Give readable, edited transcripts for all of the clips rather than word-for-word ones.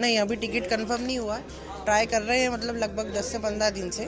नहीं, अभी ticket confirm नहीं हुआ। ट्राई कर रहे हैं, मतलब लगभग 10 से 15 दिन से।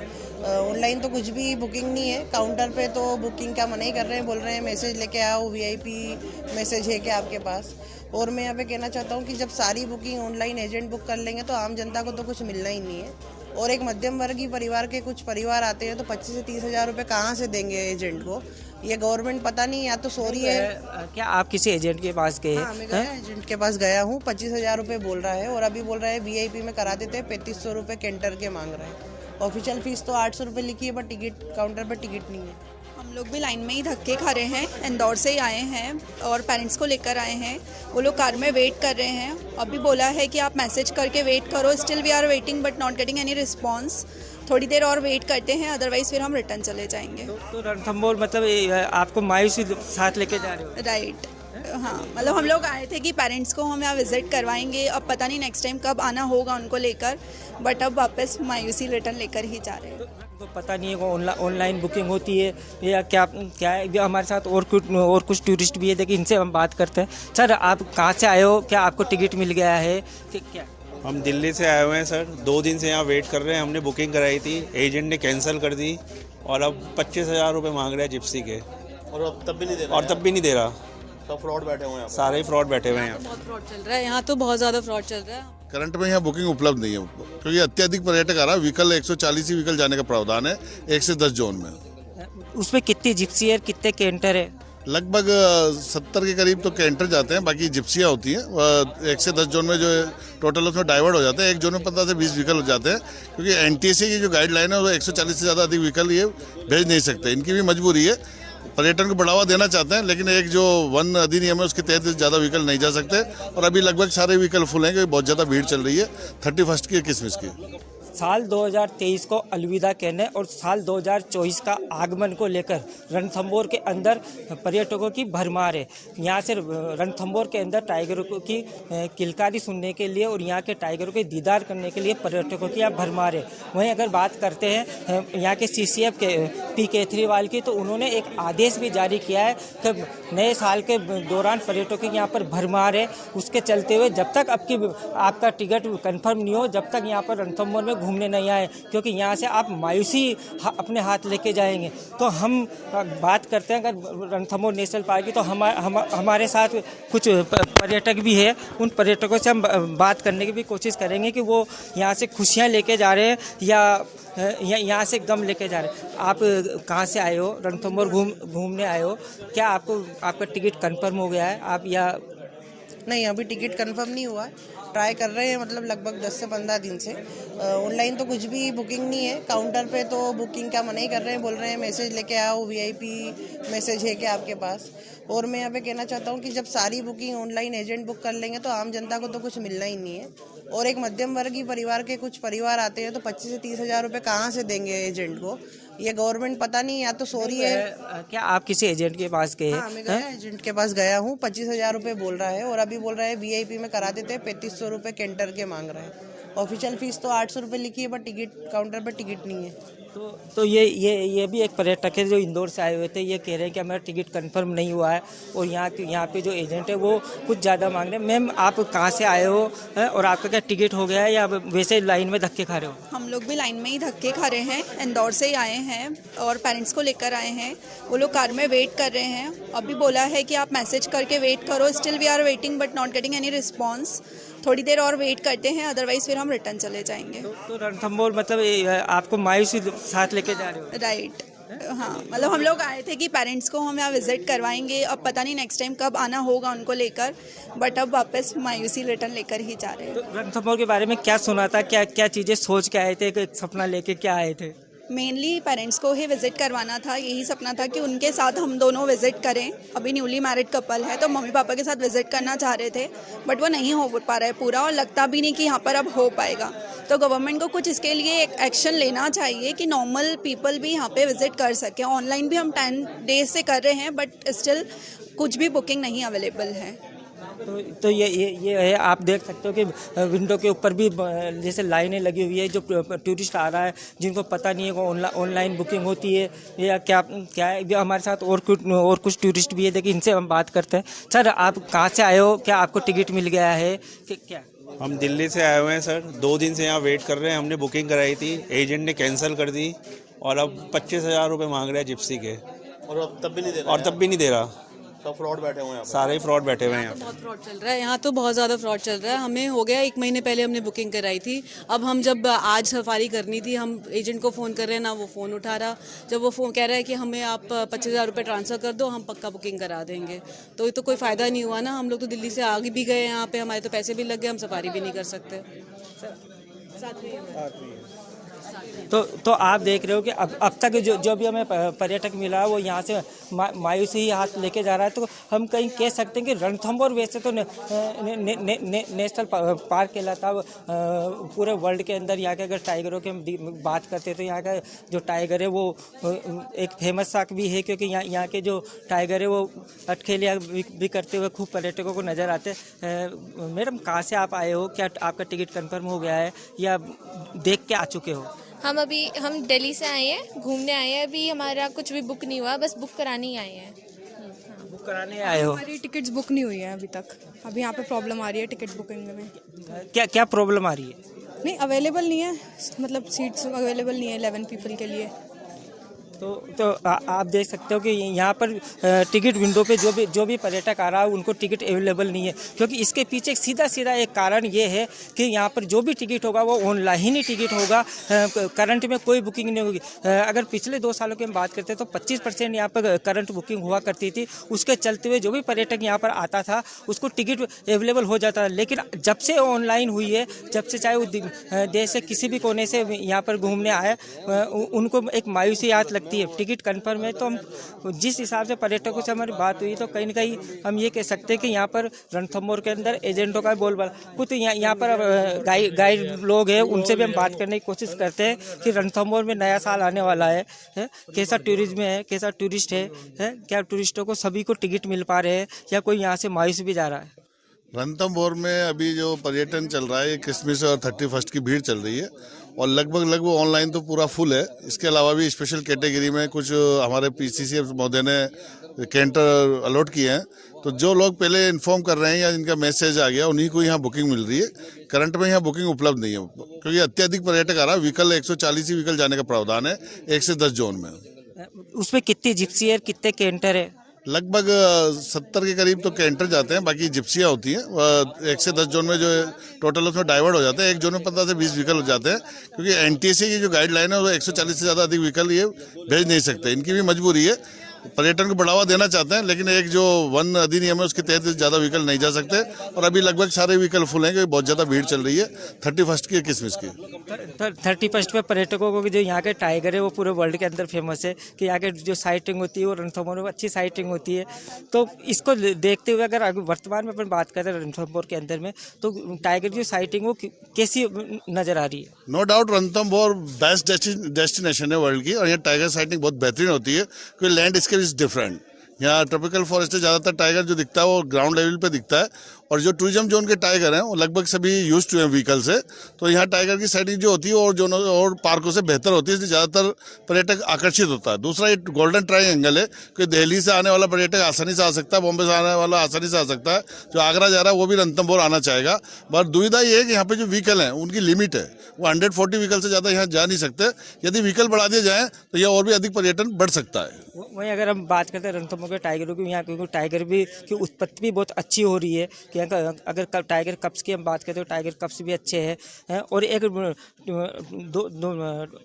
ऑनलाइन तो कुछ भी बुकिंग नहीं है। काउंटर पे तो बुकिंग का मना ही कर रहे हैं, बोल रहे हैं मैसेज लेके आओ, वीआईपी मैसेज है क्या आपके पास। और मैं यहाँ पे कहना चाहता हूँ कि जब सारी बुकिंग ऑनलाइन एजेंट बुक कर लेंगे तो आम जनता को तो कुछ मिलना ही नहीं है। और एक मध्यम वर्गीय परिवार के कुछ परिवार आते हैं तो 25 से 30 हज़ार रुपये कहाँ से देंगे एजेंट को। ये गवर्नमेंट पता नहीं, या तो सो रही है। क्या आप किसी एजेंट के पास गए? हाँ, मैं गया एजेंट के पास गया हूँ। 25 हज़ार रुपये बोल रहा है और अभी बोल रहा है वीआईपी में करा देते हैं। 3500 रुपये कैंटर के मांग रहे हैं। ऑफिशियल फीस तो 800 रुपये लिखी है, पर टिकट काउंटर पर टिकट नहीं है। हम लोग भी लाइन में ही धक्के खा रहे हैं। इंदौर से ही आए हैं और पेरेंट्स को लेकर आए हैं। वो लोग कार में वेट कर रहे हैं। अभी बोला है कि आप मैसेज करके वेट करो। Still we are waiting but not getting any response. थोड़ी देर और वेट करते हैं, अदरवाइज फिर हम रिटर्न चले जाएंगे। तो रणथंभौर मतलब आपको मायूसी साथ लेके जा रहे हो? राइट। हाँ, मतलब हम लोग आए थे कि पेरेंट्स को हम यहाँ विजिट करवाएंगे। अब पता नहीं नेक्स्ट टाइम कब आना होगा उनको लेकर, बट अब वापस मायूसी रिटर्न लेकर ही जा रहे हैं। तो पता नहीं है ऑनलाइन बुकिंग होती है या क्या क्या है। हमारे साथ और कुछ टूरिस्ट भी है, देखिए इनसे हम बात करते हैं। सर, आप कहाँ से आए हो? क्या आपको टिकट मिल गया है कि क्या? हम दिल्ली से आए हुए हैं सर। 2 दिन से यहाँ वेट कर रहे हैं। हमने बुकिंग कराई थी, एजेंट ने कैंसिल कर दी और अब 25 हज़ार रुपये मांग रहे हैं जिप्सी के। और अब तब भी नहीं दे रहा। और तब भी नहीं दे रहा। सब फ्रॉड बैठे हुए हैं। सारे ही फ्रॉड बैठे हुए हैं यहाँ। बहुत फ्रॉड चल रहा है यहाँ, तो बहुत ज़्यादा फ्रॉड चल रहा है। करंट में यहाँ बुकिंग उपलब्ध नहीं है क्योंकि अत्यधिक पर्यटक आ रहा है। व्हीकल 140 ही व्हीकल जाने का प्रावधान है 1 से 10 जोन में। उसमें कितनी जिप्सी है, कितने कैंटर है? लगभग 70 के करीब तो कैंटर जाते हैं, बाकी जिप्सियाँ होती हैं। 1 से 10 जोन में जो टोटल उसमें डाइवर्ट हो जाते हैं। एक जोन में 15 से 20 व्हीकल हो जाते हैं क्योंकि एनटीएससी की जो गाइडलाइन है वो 140 से ज़्यादा अधिक व्हीकल ये भेज नहीं सकते। इनकी भी मजबूरी है, पर्यटन को बढ़ावा देना चाहते हैं, लेकिन एक जो वन अधिनियम है उसके तहत ज़्यादा व्हीकल नहीं जा सकते। और अभी लगभग सारे व्हीकल फुल हैं क्योंकि बहुत ज़्यादा भीड़ चल रही है 31 की किसमिस की। साल 2023 को अलविदा कहने और साल 2024 का आगमन को लेकर रणथंभौर के अंदर पर्यटकों की भरमार है। यहाँ से रणथंभौर के अंदर टाइगरों की किलकारी सुनने के लिए और यहाँ के टाइगरों के दीदार करने के लिए पर्यटकों की यहाँ भरमार है। वहीं अगर बात करते हैं यहाँ के सीसीएफ के पी केजरीवाल की, तो उन्होंने एक आदेश भी जारी किया है कि नए साल के दौरान पर्यटकों की यहाँ पर भरमार है। उसके चलते हुए जब तक आपका टिकट कन्फर्म नहीं हो, जब तक यहाँ पर रणथंभौर में घूमने नहीं आए, क्योंकि यहाँ से आप मायूसी अपने हाथ लेके जाएंगे। तो हम बात करते हैं अगर रणथंभौर नेशनल पार्क की, तो हमारे साथ कुछ पर्यटक भी है। उन पर्यटकों से हम बात करने की भी कोशिश करेंगे कि वो यहाँ से खुशियाँ लेके जा रहे हैं या यहाँ से गम लेके जा रहे हैं। आप कहाँ से आए हो? रणथंभौर घूमने आए हो? क्या आपका टिकट कंफर्म हो गया है आप या नहीं, अभी टिकट कंफर्म नहीं हुआ। ट्राई कर रहे हैं, मतलब लगभग 10 से 15 दिन से। ऑनलाइन तो कुछ भी बुकिंग नहीं है। काउंटर पे तो बुकिंग का मना ही कर रहे हैं, बोल रहे हैं मैसेज लेके आओ, वीआईपी मैसेज है क्या आपके पास। और मैं यहाँ पे कहना चाहता हूँ कि जब सारी बुकिंग ऑनलाइन एजेंट बुक कर लेंगे तो आम जनता को तो कुछ मिलना ही नहीं है। और एक मध्यम वर्गीय परिवार के कुछ परिवार आते हैं तो 25 से 30 हज़ार रुपये कहाँ से देंगे एजेंट को। ये गवर्नमेंट पता नहीं, या तो सो रही है। क्या आप किसी एजेंट के पास गए? हाँ, मैं गया एजेंट के पास गया हूँ। 25 हज़ार रुपये बोल रहा है और अभी बोल रहा है वीआईपी में करा देते हैं। 3500 रुपये कैंटर के मांग रहे हैं। ऑफिशियल फीस तो 800 रुपये लिखी है, पर टिकट काउंटर पर टिकट नहीं है। तो ये भी एक पर्यटक है जो इंदौर से आए हुए थे। ये कह रहे हैं कि हमारा टिकट कंफर्म नहीं हुआ है और यहाँ पे जो एजेंट है वो कुछ ज़्यादा मांग रहे हैं। मैम, आप कहाँ से आए हो और आपका क्या टिकट हो गया है या वैसे लाइन में धक्के खा रहे हो? हम लोग भी लाइन में ही धक्के खा रहे हैं। इंदौर से ही आए हैं और पेरेंट्स को लेकर आए हैं। वो लोग कार में वेट कर रहे हैं। अभी बोला है कि आप मैसेज करके वेट करो। Still we are waiting but not getting any response. थोड़ी देर और वेट करते हैं, अदरवाइज फिर हम रिटर्न चले जाएंगे। तो रणथंभौर मतलब आपको मायूसी साथ लेके जा रहे हो? राइट। हाँ, मतलब हम लोग आए थे कि पेरेंट्स को हम यहाँ विजिट करवाएंगे। अब पता नहीं नेक्स्ट टाइम कब आना होगा उनको लेकर, बट अब वापस मायूसी रिटर्न लेकर ही जा रहे हैं। तो रणथंभौर के बारे में क्या सुना था? क्या चीज़ें सोच के आए थे? एक सपना लेके क्या आए थे? मेनली पेरेंट्स को ही विजिट करवाना था। यही सपना था कि उनके साथ हम दोनों विजिट करें। अभी न्यूली मैरिड कपल है तो मम्मी पापा के साथ विजिट करना चाह रहे थे, बट वो नहीं हो पा रहा है पूरा, और लगता भी नहीं कि यहाँ पर अब हो पाएगा। तो गवर्नमेंट को कुछ इसके लिए एक एक्शन लेना चाहिए कि नॉर्मल पीपल भी यहाँ पे विजिट कर सकें। ऑनलाइन भी हम 10 डेज से कर रहे हैं, बट स्टिल कुछ भी बुकिंग नहीं अवेलेबल है। तो ये है, आप देख सकते हो कि विंडो के ऊपर भी जैसे लाइनें लगी हुई है। जो टूरिस्ट आ रहा है जिनको पता नहीं है वो ऑनलाइन बुकिंग होती है या क्या है। हमारे साथ और कुछ टूरिस्ट भी है, देखिए इनसे हम बात करते हैं। सर, आप कहाँ से आए हो? क्या आपको टिकट मिल गया है कि क्या? हम दिल्ली से आए हुए हैं सर, 2 दिन से यहाँ वेट कर रहे हैं। हमने बुकिंग कराई थी, एजेंट ने कैंसिल कर दी और अब 25,000 रुपये मांग रहे हैं जिप्सी के, और अब तब भी नहीं दे रहा और तब भी नहीं दे रहा। सब फ्रॉड बैठे हुए हैं यहाँ पे। सारे ही फ्रॉड बैठे हुए हैं यहाँ पे। बहुत फ्रॉड चल रहा है यहाँ तो, बहुत ज़्यादा फ्रॉड चल रहा है। हमें हो गया 1 महीने पहले हमने बुकिंग कराई थी। अब हम जब आज सफारी करनी थी, हम एजेंट को फ़ोन कर रहे हैं ना, वो फ़ोन उठा रहा। जब वो फ़ोन कह रहा है कि हमें आप 25,000 रुपये ट्रांसफ़र कर दो, हम पक्का बुकिंग करा देंगे। तो ये तो कोई फ़ायदा नहीं हुआ ना। हम लोग तो दिल्ली से आगे भी गए, यहाँ पे हमारे तो पैसे भी लग गए, हम सफारी भी नहीं कर सकते। तो आप देख रहे हो कि अब तक जो भी हमें पर्यटक मिला है वो यहाँ से मायूसी ही हाथ लेके जा रहा है। तो हम कहीं कह सकते हैं कि रणथंभौर वैसे तो नेशनल पार्क कहलाता है पूरे वर्ल्ड के अंदर। यहाँ के अगर टाइगरों की हम बात करते हैं तो यहाँ का जो टाइगर है वो एक फेमस साक भी है, क्योंकि यहाँ के जो टाइगर है वो अटखेलियाँ भी करते हुए खूब पर्यटकों को नज़र आते हैं। मैडम, कहाँ से आप आए हो? क्या आपका टिकट कन्फर्म हो गया है या देख के आ चुके हो? हम दिल्ली से आए हैं, घूमने आए हैं। अभी हमारा कुछ भी बुक नहीं हुआ, बस बुक कराने ही आए हैं। बुक कराने आए हो? हमारी टिकट्स बुक नहीं हुई है अभी तक। अभी यहाँ पे प्रॉब्लम आ रही है टिकट बुकिंग में। क्या प्रॉब्लम आ रही है? नहीं, अवेलेबल नहीं है, मतलब सीट्स अवेलेबल नहीं है 11 पीपल के लिए। तो आप देख सकते हो कि यहाँ पर टिकट विंडो पे जो भी पर्यटक आ रहा है उनको टिकट अवेलेबल नहीं है, क्योंकि इसके पीछे सीधा एक कारण ये है कि यहाँ पर जो भी टिकट होगा वो ऑनलाइन ही टिकट होगा। करंट में कोई बुकिंग नहीं होगी। अगर पिछले 2 सालों की हम बात करते हैं तो 25% यहाँ पर करंट बुकिंग हुआ करती थी। उसके चलते हुए जो भी पर्यटक यहाँ पर आता था उसको टिकट अवेलेबल हो जाता था। लेकिन जब से ऑनलाइन हुई है, जब से चाहे वो देश से किसी भी कोने से यहाँ पर घूमने आए, उनको एक मायूसी याद लगती है। टिकट कंफर्म है तो हम जिस हिसाब से पर्यटकों से हमारी बात हुई तो कहीं ना कहीं हम ये कह सकते हैं कि यहाँ पर रणथंभौर के अंदर एजेंटों का बोलबाला कुछ यहाँ पर गाइड लोग हैं, उनसे भी हम बात करने की कोशिश करते हैं कि रणथंभौर में नया साल आने वाला है, कैसा टूरिज्म है, कैसा टूरिस्ट है, क्या टूरिस्टों को सभी को टिकट मिल पा रहे हैं या कोई यहाँ से मायूस भी जा रहा है? रणथंभौर में अभी जो पर्यटन चल रहा है, क्रिसमस और 31 की भीड़ चल रही है और लगभग ऑनलाइन तो पूरा फुल है। इसके अलावा भी स्पेशल कैटेगरी में कुछ हमारे पीसीसी महोदय ने कैंटर अलॉट किए हैं। तो जो लोग पहले इन्फॉर्म कर रहे हैं या जिनका मैसेज आ गया उन्हीं को यहाँ बुकिंग मिल रही है। करंट में यहाँ बुकिंग उपलब्ध नहीं है क्योंकि अत्यधिक पर्यटक आ रहा है। व्हीकल 140 ही व्हीकल जाने का प्रावधान है 1 से 10 जोन में। उसमें कितनी जिप्सी है, कितने कैंटर है? लगभग 70 के करीब तो कैंटर जाते हैं, बाकी जिप्सियाँ होती हैं। 1 से 10 जोन में जो टोटल उसमें डाइवर्ट हो जाते हैं। एक जोन में 15 से 20 व्हीकल हो जाते हैं क्योंकि एनटीएससी की जो गाइडलाइन है वो 140 से ज़्यादा अधिक व्हीकल ये भेज नहीं सकते। इनकी भी मजबूरी है, पर्यटन को बढ़ावा देना चाहते हैं, लेकिन एक जो वन अधिनियम है उसके तहत ज़्यादा व्हीकल नहीं जा सकते। और अभी लगभग सारे व्हीकल फुल हैं क्योंकि बहुत ज़्यादा भीड़ चल रही है 31 की क्रिसमस की। 31 पे पर्यटकों को जो यहाँ के टाइगर है वो पूरे वर्ल्ड के अंदर फेमस है कि यहाँ के जो साइटिंग होती है वो रणथंभौर में अच्छी साइटिंग होती है। तो इसको देखते हुए अगर वर्तमान में अपन बात करें रणथंभौर के अंदर में तो टाइगर की साइटिंग वो कैसी नज़र आ रही है? No doubt Ranthambore best destination है वर्ल्ड की और यहाँ टाइगर साइटिंग बहुत बेहतरीन होती है क्योंकि लैंड स्केप इज डिफरेंट। यहाँ ट्रॉपिकल फॉरेस्ट से ज़्यादातर टाइगर जो दिखता है वो ग्राउंड लेवल पे दिखता है और जो टूरिज्म जोन के टाइगर हैं वो लगभग सभी यूज टू हैं व्हीकल से। तो यहाँ टाइगर की साइटिंग जो होती है और जोनों और पार्कों से बेहतर होती है, इसलिए ज़्यादातर पर्यटक आकर्षित होता है। दूसरा ये गोल्डन ट्रायंगल है कि दिल्ली से आने वाला पर्यटक आसानी से आ सकता है, बॉम्बे से आने वाला आसानी से आ सकता है, जो आगरा जा रहा है वो भी रणथंभौर आना चाहेगा। पर दुविधा ये है कि यहाँ पे जो व्हीकल हैं उनकी लिमिट है, वो 140 व्हीकल से ज़्यादा यहाँ जा नहीं सकते। यदि व्हीकल बढ़ा दिए जाएँ तो यह और भी अधिक पर्यटन बढ़ सकता है। वहीं अगर हम बात करते हैं रणथंभौर के टाइगरों की, यहाँ क्योंकि टाइगर भी की उत्पत्ति भी बहुत अच्छी हो रही है कि अगर टाइगर कप्स की हम बात करते हैं तो टाइगर कप्स भी अच्छे हैं और एक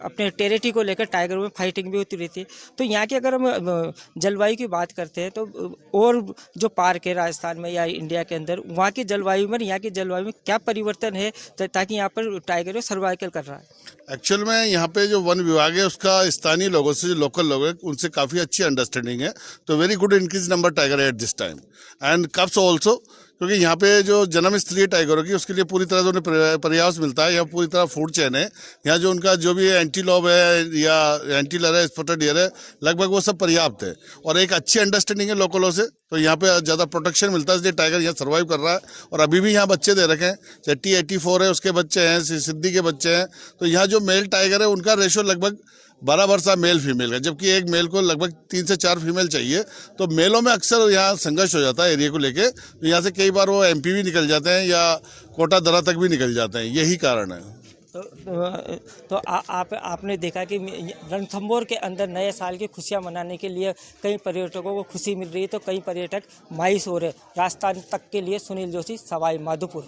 अपने टेरिटरी को लेकर टाइगरों में फाइटिंग भी होती रहती है। तो यहाँ की अगर हम जलवायु की बात करते हैं तो और जो पार्क है राजस्थान में या इंडिया के अंदर, वहाँ की जलवायु में यहाँ की जलवायु में क्या परिवर्तन है ताकि यहाँ पर टाइगर सर्वाइवल कर रहा है? एक्चुअल में यहाँ पे जो वन विभाग है उसका स्थानीय लोगों से, जो लोकल लोग हैं, उनसे काफ़ी अच्छी अंडरस्टैंडिंग है। तो very good increase number tiger at this time and cups also, क्योंकि यहाँ पे जो जन्म स्त्री टाइगरों की उसके लिए पूरी तरह से उन्हें पर्याप्त मिलता है। यहाँ पूरी तरह फूड चेन है। यहाँ जो उनका जो भी एंटीलॉप है या एंटीलर है, स्पॉटेड डियर है, लगभग वो सब पर्याप्त है और एक अच्छी अंडरस्टैंडिंग है लोकलों से। तो यहाँ पे ज़्यादा प्रोटेक्शन मिलता है, इसलिए टाइगर यहाँ सर्वाइव कर रहा है। और अभी भी यहाँ बच्चे दे रखे हैं, चाहे T84 है उसके बच्चे हैं, सिद्धि के बच्चे हैं। तो यहाँ जो मेल टाइगर है उनका रेशो लगभग बराबर मेल फीमेल का, जबकि एक मेल को लगभग 3 से 4 फीमेल चाहिए। तो मेलों में अक्सर यहाँ संघर्ष हो जाता है एरिया को लेके। तो यहाँ से कई बार वो MP भी निकल जाते हैं या कोटा दरा तक भी निकल जाते हैं, यही कारण है। आपने देखा कि रणथंभौर के अंदर नए साल की खुशियां मनाने के लिए कई पर्यटकों को खुशी मिल रही है, तो कई पर्यटक मायूस हो रहे। राजस्थान तक के लिए सुनील जोशी, सवाई माधोपुर।